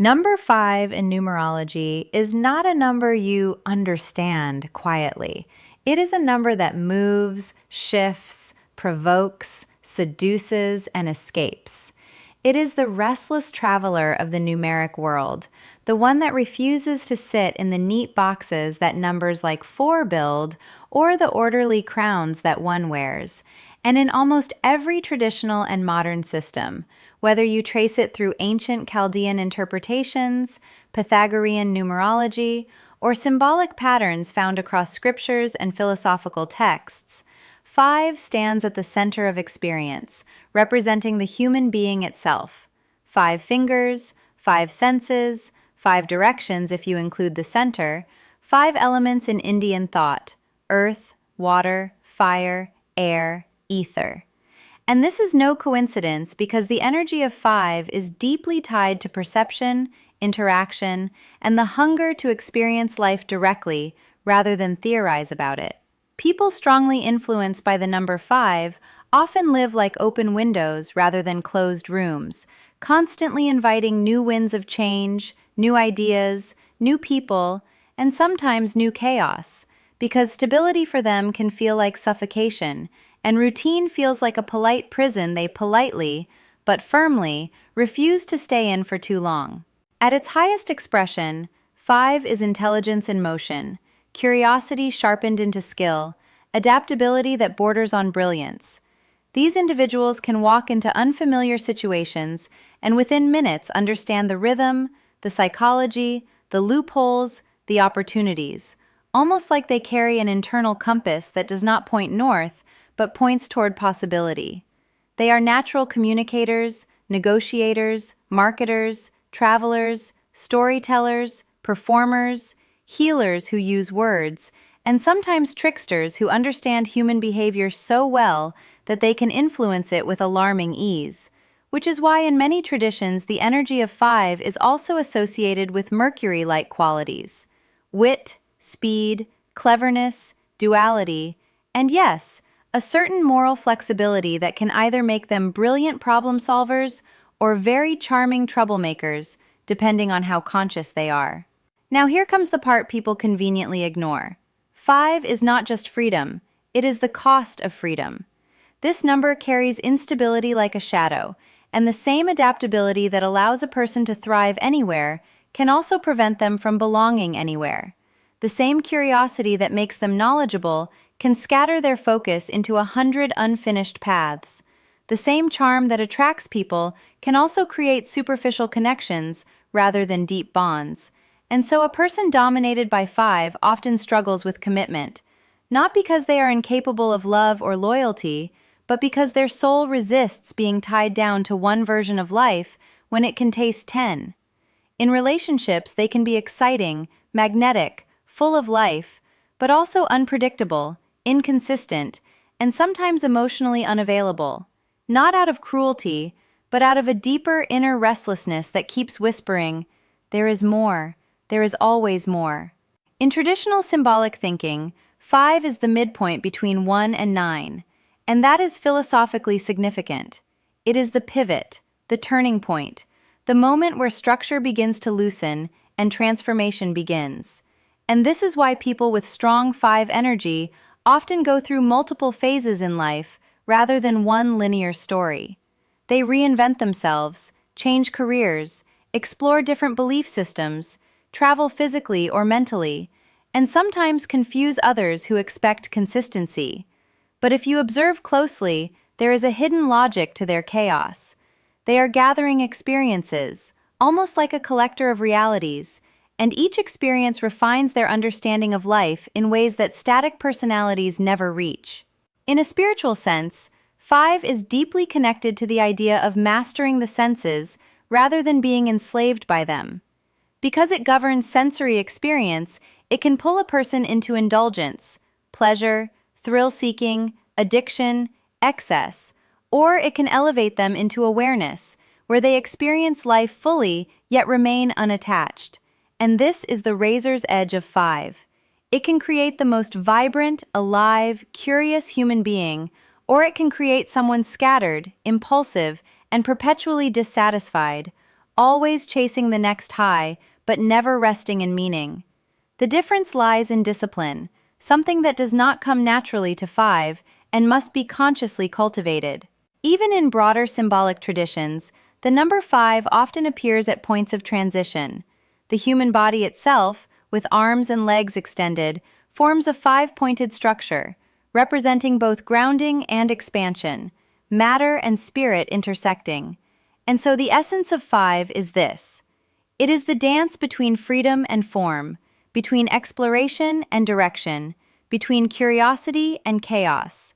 Number 5 in numerology is not a number you understand quietly. It is a number that moves, shifts, provokes, seduces, and escapes. It is the restless traveler of the numeric world, the one that refuses to sit in the neat boxes that numbers like 4 build or the orderly crowns that 1 wears. And in almost every traditional and modern system, whether you trace it through ancient Chaldean interpretations, Pythagorean numerology, or symbolic patterns found across scriptures and philosophical texts, 5 stands at the center of experience, representing the human being itself. 5 fingers, 5 senses, 5 directions if you include the center, 5 elements in Indian thought: earth, water, fire, air, ether. And this is no coincidence because the energy of 5 is deeply tied to perception, interaction, and the hunger to experience life directly rather than theorize about it. People strongly influenced by the number 5 often live like open windows rather than closed rooms, constantly inviting new winds of change, new ideas, new people, and sometimes new chaos, because stability for them can feel like suffocation, and routine feels like a polite prison they politely, but firmly, refuse to stay in for too long. At its highest expression, 5 is intelligence in motion, curiosity sharpened into skill, adaptability that borders on brilliance. These individuals can walk into unfamiliar situations and within minutes understand the rhythm, the psychology, the loopholes, the opportunities, almost like they carry an internal compass that does not point north, but points toward possibility. They are natural communicators, negotiators, marketers, travelers, storytellers, performers, healers who use words, and sometimes tricksters who understand human behavior so well that they can influence it with alarming ease, which is why in many traditions the energy of 5 is also associated with Mercury-like qualities: wit, speed, cleverness, duality, and yes, a certain moral flexibility that can either make them brilliant problem solvers or very charming troublemakers, depending on how conscious they are. Now here comes the part people conveniently ignore. 5 is not just freedom, it is the cost of freedom. This number carries instability like a shadow, and the same adaptability that allows a person to thrive anywhere can also prevent them from belonging anywhere. The same curiosity that makes them knowledgeable can scatter their focus into 100 unfinished paths. The same charm that attracts people can also create superficial connections rather than deep bonds. And so a person dominated by 5 often struggles with commitment, not because they are incapable of love or loyalty, but because their soul resists being tied down to one version of life when it can taste 10. In relationships, they can be exciting, magnetic, full of life, but also unpredictable, inconsistent, and sometimes emotionally unavailable, not out of cruelty, but out of a deeper inner restlessness that keeps whispering, "There is more, there is always more." In traditional symbolic thinking, 5 is the midpoint between 1 and 9, and that is philosophically significant. It is the pivot, the turning point, the moment where structure begins to loosen and transformation begins. And this is why people with strong 5 energy often go through multiple phases in life rather than one linear story. They reinvent themselves, change careers, explore different belief systems, travel physically or mentally, and sometimes confuse others who expect consistency. But if you observe closely, there is a hidden logic to their chaos. They are gathering experiences, almost like a collector of realities, and each experience refines their understanding of life in ways that static personalities never reach. In a spiritual sense, 5 is deeply connected to the idea of mastering the senses rather than being enslaved by them. Because it governs sensory experience, it can pull a person into indulgence, pleasure, thrill-seeking, addiction, excess, or it can elevate them into awareness, where they experience life fully yet remain unattached. And this is the razor's edge of 5. It can create the most vibrant, alive, curious human being, or it can create someone scattered, impulsive, and perpetually dissatisfied, always chasing the next high, but never resting in meaning. The difference lies in discipline, something that does not come naturally to 5 and must be consciously cultivated. Even in broader symbolic traditions, the number 5 often appears at points of transition. The human body itself, with arms and legs extended, forms a 5-pointed structure, representing both grounding and expansion, matter and spirit intersecting. And so the essence of 5 is this. It is the dance between freedom and form, between exploration and direction, between curiosity and chaos.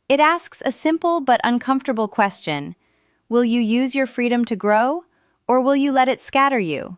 It asks a simple but uncomfortable question: will you use your freedom to grow, or will you let it scatter you?